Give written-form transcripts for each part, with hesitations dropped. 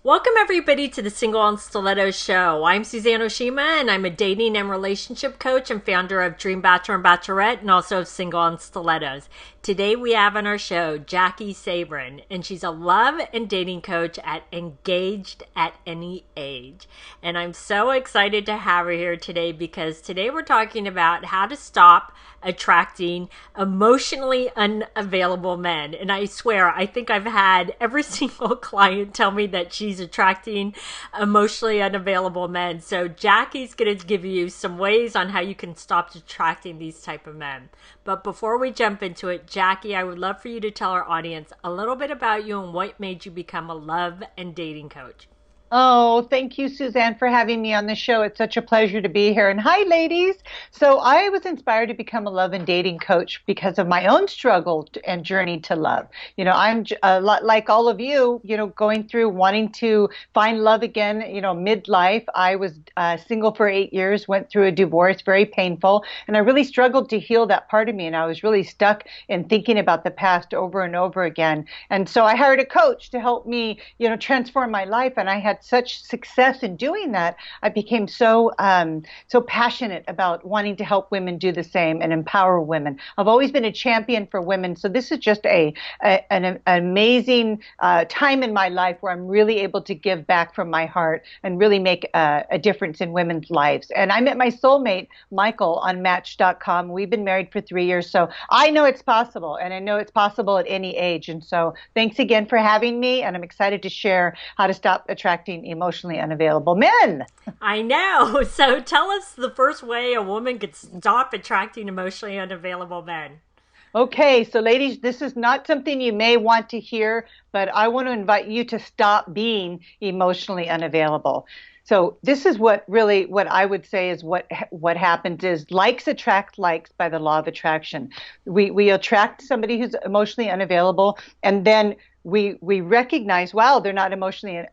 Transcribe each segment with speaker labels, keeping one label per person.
Speaker 1: Welcome, everybody, to the Single on Stilettos show. I'm Suzanne Oshima, and I'm a dating and relationship coach and founder of Dream Bachelor and Bachelorette, and also of Single on Stilettos. Today, we have on our show Jackie Sabrin, and she's a love and dating coach at Engaged at Any Age. And I'm so excited to have her here today because today we're talking about how to stop attracting emotionally unavailable men. And I swear, I think I've had every single client tell me that she's attracting emotionally unavailable men. So Jackie's going to give you some ways on how you can stop attracting these type of men. But before we jump into it, Jackie, I would love for you to tell our audience a little bit about you and what made you become a love and dating coach.
Speaker 2: Oh, thank you, Suzanne, for having me on the show. It's such a pleasure to be here. And hi, ladies. So I was inspired to become a love and dating coach because of my own struggle and journey to love. I'm a lot like all of you, going through wanting to find love again, midlife. I was single for 8 years, went through a divorce, very painful. And I really struggled to heal that part of me. And I was really stuck in thinking about the past over and over again. And so I hired a coach to help me, transform my life. And I had such success in doing that. I became so passionate about wanting to help women do the same and empower women. I've always been a champion for women, so this is just an amazing time in my life where I'm really able to give back from my heart and really make a difference in women's lives. And I met my soulmate, Michael, on Match.com. We've been married for 3 years, so I know it's possible, and I know it's possible at any age. And so thanks again for having me, and I'm excited to share how to stop attracting emotionally unavailable men.
Speaker 1: I know. So tell us the first way a woman could stop attracting emotionally unavailable men.
Speaker 2: Okay, so ladies, this is not something you may want to hear, but I want to invite you to stop being emotionally unavailable. So this is what I would say is what happens is likes attract likes by the law of attraction. We attract somebody who's emotionally unavailable, and then we recognize, wow, they're not emotionally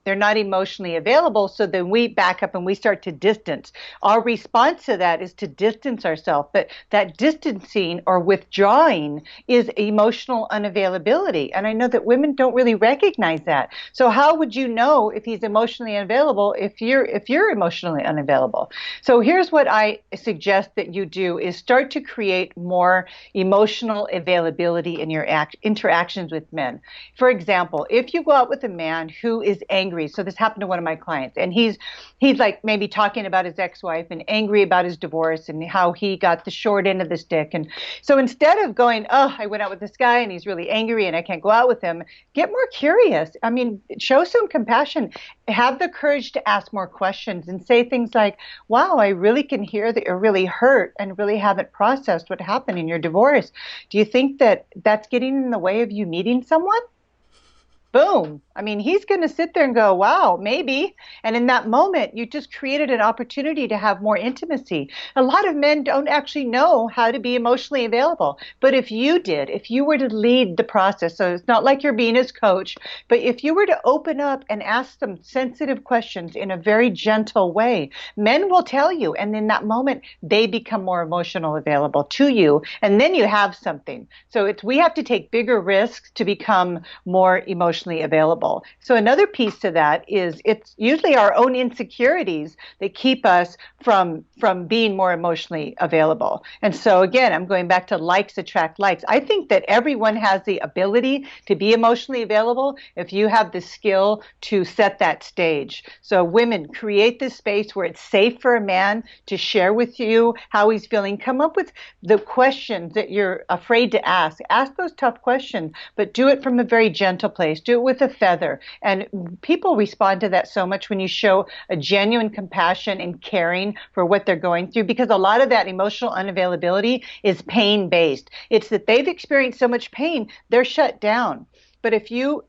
Speaker 2: they're not emotionally available. So then we back up and we start to distance. Our response to that is to distance ourselves. But that distancing or withdrawing is emotional unavailability. And I know that women don't really recognize that. So how would you know if he's emotionally unavailable if you're emotionally unavailable? So here's what I suggest that you do is start to create more emotional availability in your interactions with men. For example, if you go out with a man who is angry. So this happened to one of my clients, and he's like maybe talking about his ex-wife and angry about his divorce and how he got the short end of the stick. And so instead of going, oh, I went out with this guy and he's really angry and I can't go out with him, get more curious. I mean, show some compassion. Have the courage to ask more questions and say things like, wow, I really can hear that you're really hurt and really haven't processed what happened in your divorce. Do you think that that's getting in the way of you meeting someone? Boom. I mean, he's going to sit there and go, wow, maybe. And in that moment, you just created an opportunity to have more intimacy. A lot of men don't actually know how to be emotionally available. But if you did, if you were to lead the process, so it's not like you're being his coach, but if you were to open up and ask some sensitive questions in a very gentle way, men will tell you. And in that moment, they become more emotional available to you. And then you have something. So we have to take bigger risks to become more emotionally available. So another piece to that is it's usually our own insecurities that keep us from being more emotionally available. And so again, I'm going back to likes attract likes. I think that everyone has the ability to be emotionally available if you have the skill to set that stage. So women, create this space where it's safe for a man to share with you how he's feeling. Come up with the questions that you're afraid to ask. Ask those tough questions, but do it from a very gentle place. Do it with a feather. And people respond to that so much when you show a genuine compassion and caring for what they're going through, because a lot of that emotional unavailability is pain-based. It's that they've experienced so much pain, they're shut down. But if you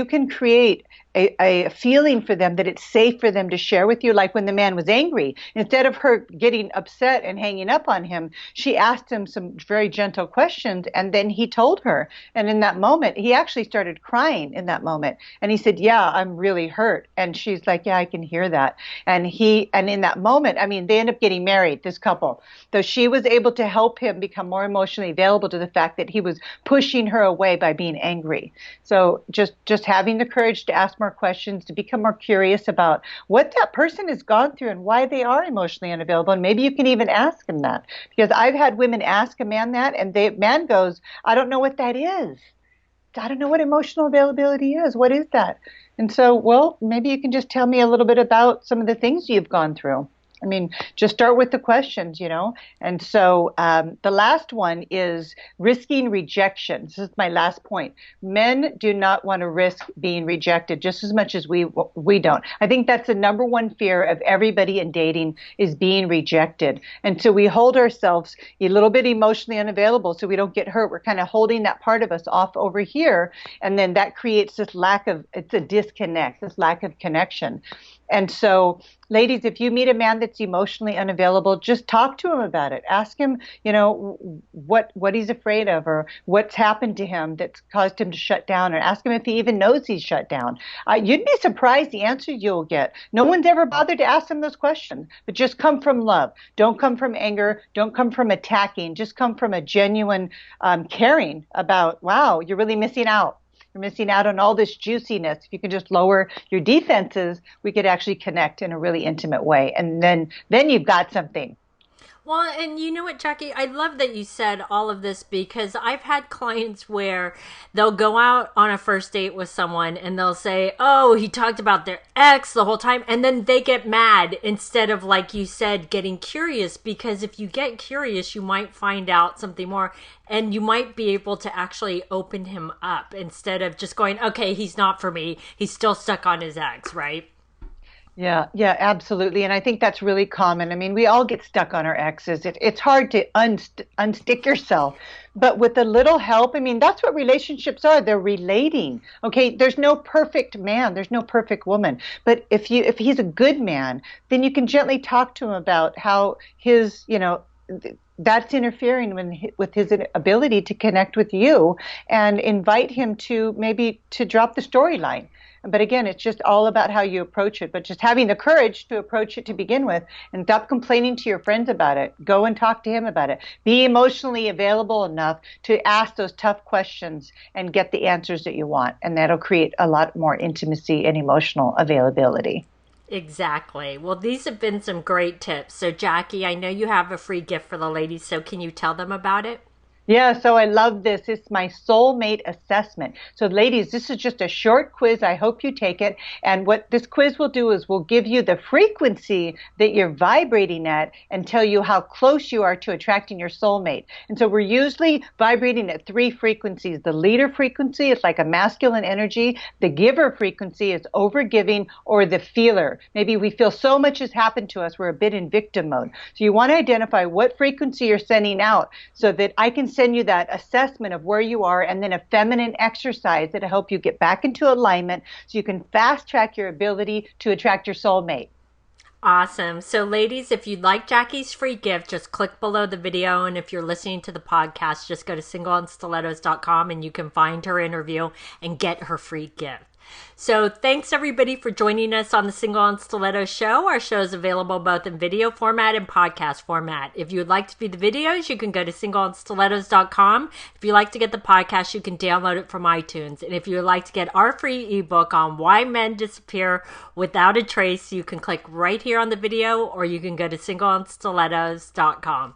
Speaker 2: can create a feeling for them that it's safe for them to share with you, like when the man was angry, instead of her getting upset and hanging up on him, she asked him some very gentle questions, and then he told her. And in that moment, he actually started crying in that moment. And he said, yeah, I'm really hurt. And she's like, yeah, I can hear that. And in that moment, I mean, they end up getting married, this couple. So she was able to help him become more emotionally available to the fact that he was pushing her away by being angry. So just having the courage to ask ask more questions, to become more curious about what that person has gone through and why they are emotionally unavailable. And maybe you can even ask them that, because I've had women ask a man that, and the man goes, I don't know what that is. I don't know what emotional availability is. What is that? And so, well, maybe you can just tell me a little bit about some of the things you've gone through. I mean, just start with the questions, you know. And so the last one is risking rejection. This is my last point. Men do not want to risk being rejected just as much as we don't. I think that's the number one fear of everybody in dating, is being rejected. And so we hold ourselves a little bit emotionally unavailable so we don't get hurt. We're kind of holding that part of us off over here. And then that creates this it's a disconnect, this lack of connection. And so, ladies, if you meet a man that's emotionally unavailable, just talk to him about it. Ask him, you know, what he's afraid of, or what's happened to him that's caused him to shut down, or ask him if he even knows he's shut down. You'd be surprised the answers you'll get. No one's ever bothered to ask him those questions, but just come from love. Don't come from anger. Don't come from attacking. Just come from a genuine caring about, wow, you're really missing out. You're missing out on all this juiciness. If you can just lower your defenses, we could actually connect in a really intimate way. And then you've got something.
Speaker 1: Well, and you know what, Jackie? I love that you said all of this, because I've had clients where they'll go out on a first date with someone and they'll say, oh, he talked about their ex the whole time. And then they get mad instead of, like you said, getting curious, because if you get curious, you might find out something more, and you might be able to actually open him up instead of just going, okay, he's not for me. He's still stuck on his ex, right?
Speaker 2: Yeah, absolutely. And I think that's really common. I mean, we all get stuck on our exes. It's hard to unstick yourself. But with a little help, I mean, that's what relationships are. They're relating. Okay, there's no perfect man. There's no perfect woman. But if he's a good man, then you can gently talk to him about how his, you know, that's interfering with his ability to connect with you, and invite him to maybe to drop the storyline. But again, it's just all about how you approach it, but just having the courage to approach it to begin with, and stop complaining to your friends about it. Go and talk to him about it. Be emotionally available enough to ask those tough questions and get the answers that you want. And that'll create a lot more intimacy and emotional availability.
Speaker 1: Exactly. Well, these have been some great tips. So, Jackie, I know you have a free gift for the ladies, so can you tell them about it?
Speaker 2: Yeah, so I love this. It's my soulmate assessment. So ladies, this is just a short quiz. I hope you take it. And what this quiz will do is we'll give you the frequency that you're vibrating at and tell you how close you are to attracting your soulmate. And so we're usually vibrating at 3 frequencies. The leader frequency is like a masculine energy. The giver frequency is overgiving, or the feeler. Maybe we feel so much has happened to us, we're a bit in victim mode. So you want to identify what frequency you're sending out so that I can send you that assessment of where you are, and then a feminine exercise that'll help you get back into alignment so you can fast track your ability to attract your soulmate.
Speaker 1: Awesome. So, ladies, if you'd like Jackie's free gift, just click below the video. And if you're listening to the podcast, just go to singleonstilettos.com and you can find her interview and get her free gift. So thanks everybody for joining us on the Single on Stilettos show. Our show is available both in video format and podcast format. If you would like to view the videos, you can go to singleonstilettos.com. If you'd like to get the podcast, you can download it from iTunes. And if you would like to get our free ebook on why men disappear without a trace, you can click right here on the video, or you can go to singleonstilettos.com.